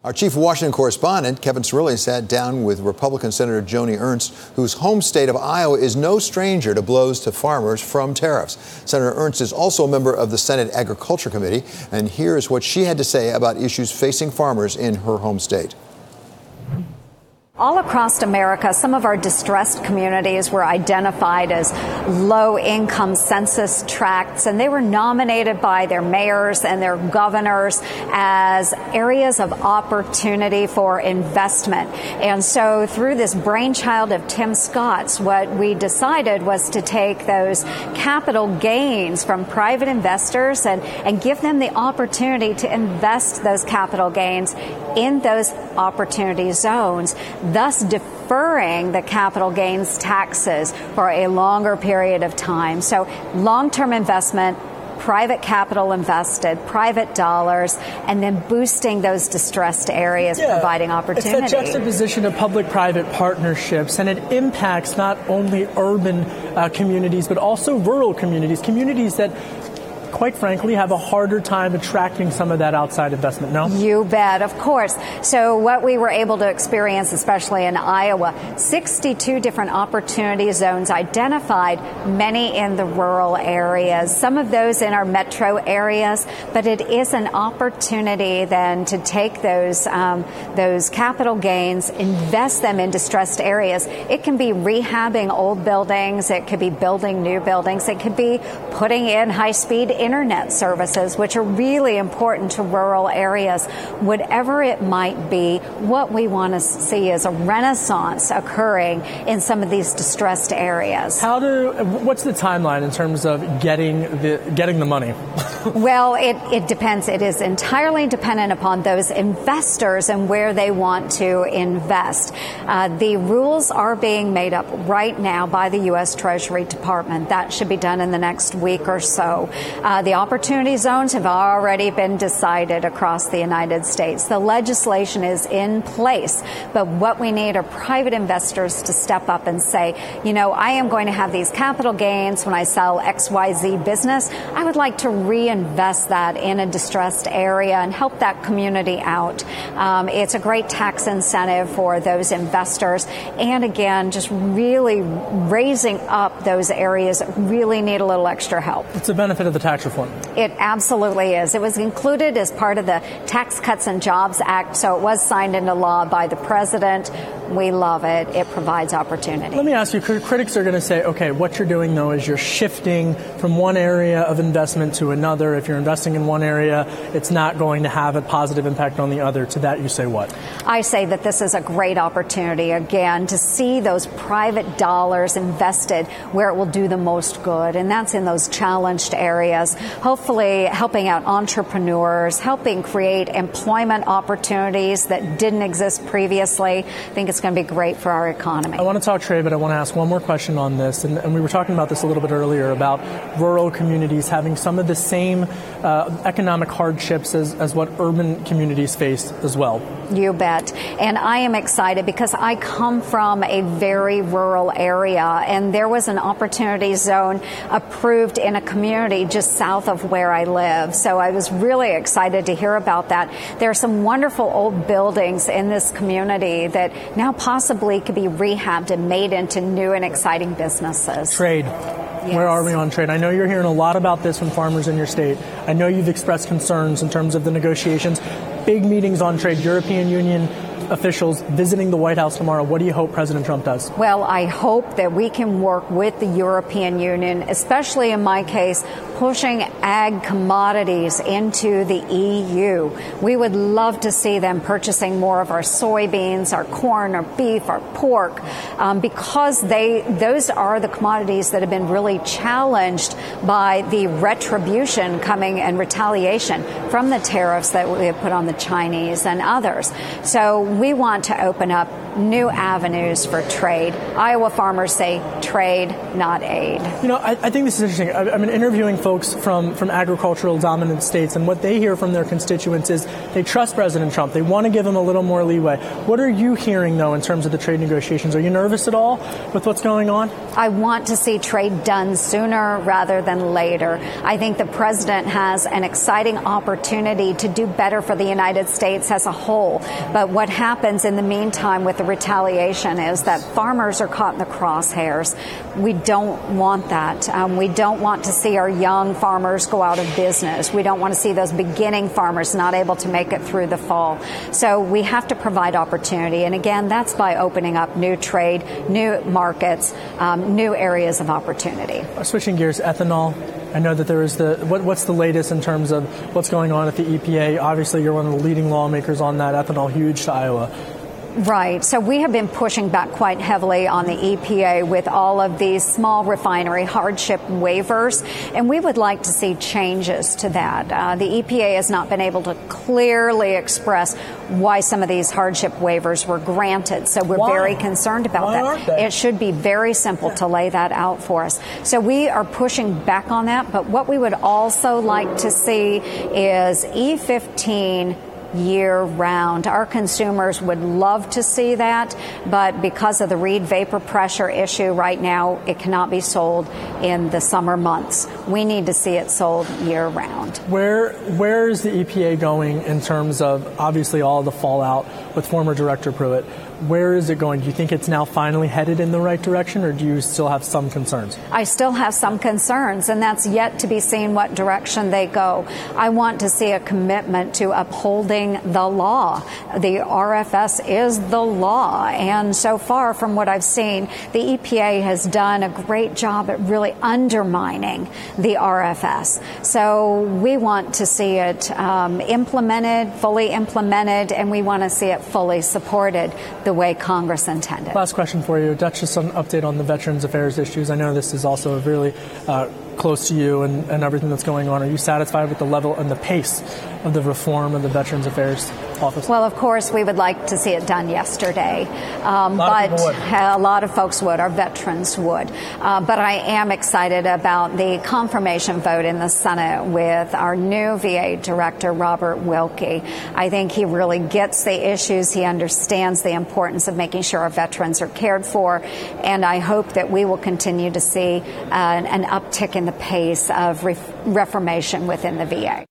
Our chief Washington correspondent, Kevin Cirilli, sat down with Republican Senator Joni Ernst, whose home state of Iowa is no stranger to blows to farmers from tariffs. Senator Ernst is also a member of the Senate Agriculture Committee, and here's what she had to say about issues facing farmers in her home state. All across America, some of our distressed communities were identified as low-income census tracts, and they were nominated by their mayors and their governors as areas of opportunity for investment. And so through this brainchild of Tim Scott's, what we decided was to take those capital gains from private investors and give them the opportunity to invest those capital gains in those opportunity zones, thus deferring the capital gains taxes for a longer period of time. So long-term investment, private capital invested, private dollars, and then boosting those distressed areas, providing opportunity. It's that juxtaposition of public-private partnerships, and it impacts not only urban communities, but also rural communities that, quite frankly, have a harder time attracting some of that outside investment, no? You bet, of course. So what we were able to experience, especially in Iowa, 62 different opportunity zones identified, many in the rural areas, some of those in our metro areas, but it is an opportunity then to take those capital gains, invest them in distressed areas. It can be rehabbing old buildings, it could be building new buildings, it could be putting in high-speed internet services, which are really important to rural areas. Whatever it might be, what we want to see is a renaissance occurring in some of these distressed areas. What's the timeline in terms of getting the money? Well, it depends. It is entirely dependent upon those investors and where they want to invest. The rules are being made up right now by the U.S. Treasury Department. That should be done in the next week or so. The opportunity zones have already been decided across the United States. The legislation is in place, but what we need are private investors to step up and say, you know, I am going to have these capital gains when I sell XYZ business. I would like to reinvest that in a distressed area and help that community out. It's a great tax incentive for those investors. And again, just really raising up those areas that really need a little extra help. It's a benefit of the tax reform. It absolutely is. It was included as part of the Tax Cuts and Jobs Act, so it was signed into law by the president. We love it. It provides opportunity. Let me ask you, critics are going to say, okay, what you're doing, though, is you're shifting from one area of investment to another. If you're investing in one area, it's not going to have a positive impact on the other. To that, you say what? I say that this is a great opportunity, again, to see those private dollars invested where it will do the most good, and that's in those challenged areas. Hopefully helping out entrepreneurs, helping create employment opportunities that didn't exist previously. I think it's going to be great for our economy. I want to talk trade, but I want to ask one more question on this. And we were talking about this a little bit earlier about rural communities having some of the same economic hardships as what urban communities face as well. You bet. And I am excited because I come from a very rural area, and there was an opportunity zone approved in a community just south of where I live. So I was really excited to hear about that. There are some wonderful old buildings in this community that now possibly could be rehabbed and made into new and exciting businesses. Trade. Yes. Where are we on trade? I know you're hearing a lot about this from farmers in your state. I know you've expressed concerns in terms of the negotiations. Big meetings on trade. European Union officials visiting the White House tomorrow. What do you hope President Trump does? Well, I hope that we can work with the European Union, especially in my case, pushing ag commodities into the EU. We would love to see them purchasing more of our soybeans, our corn, our beef, our pork, because those are the commodities that have been really challenged by the retribution coming and retaliation from the tariffs that we have put on the Chinese and others. So we want to open up new avenues for trade. Iowa farmers say trade, not aid. I think this is interesting. I've been interviewing folks from agricultural dominant states, and what they hear from their constituents is they trust President Trump. They want to give him a little more leeway. What are you hearing, though, in terms of the trade negotiations? Are you nervous at all with what's going on? I want to see trade done sooner rather than later. I think the president has an exciting opportunity to do better for the United States as a whole. But what happens in the meantime with the retaliation is that farmers are caught in the crosshairs. We don't want that. We don't want to see our young farmers go out of business. We don't want to see those beginning farmers not able to make it through the fall. So we have to provide opportunity. And again, that's by opening up new trade, new markets, new areas of opportunity. Switching gears, ethanol. I know that there is what's the latest in terms of what's going on at the EPA? Obviously, you're one of the leading lawmakers on that. Ethanol, huge to Iowa. Right. So we have been pushing back quite heavily on the EPA with all of these small refinery hardship waivers, and we would like to see changes to that. The EPA has not been able to clearly express why some of these hardship waivers were granted. So we're very concerned about that. It should be very simple to lay that out for us. So we are pushing back on that. But what we would also like to see is E15 year-round. Our consumers would love to see that, but because of the Reed vapor pressure issue right now, it cannot be sold in the summer months. We need to see it sold year-round. Where is the EPA going in terms of, obviously, all the fallout with former Director Pruitt? Where is it going? Do you think it's now finally headed in the right direction, or do you still have some concerns? I still have some concerns, and that's yet to be seen what direction they go. I want to see a commitment to upholding the law. The RFS is the law, and so far from what I've seen, the EPA has done a great job at really undermining the RFS. So we want to see it implemented, fully implemented, and we want to see it fully supported the way Congress intended. Last question for you, Dutch, just an update on the Veterans Affairs issues. I know this is also really close to you and everything that's going on. Are you satisfied with the level and the pace of the reform of the Veterans Affairs Office? Well, of course, we would like to see it done yesterday. But a lot of folks would, our veterans would. But I am excited about the confirmation vote in the Senate with our new VA director, Robert Wilkie. I think he really gets the issues. He understands the importance of making sure our veterans are cared for. And I hope that we will continue to see an uptick in the pace of reformation within the VA.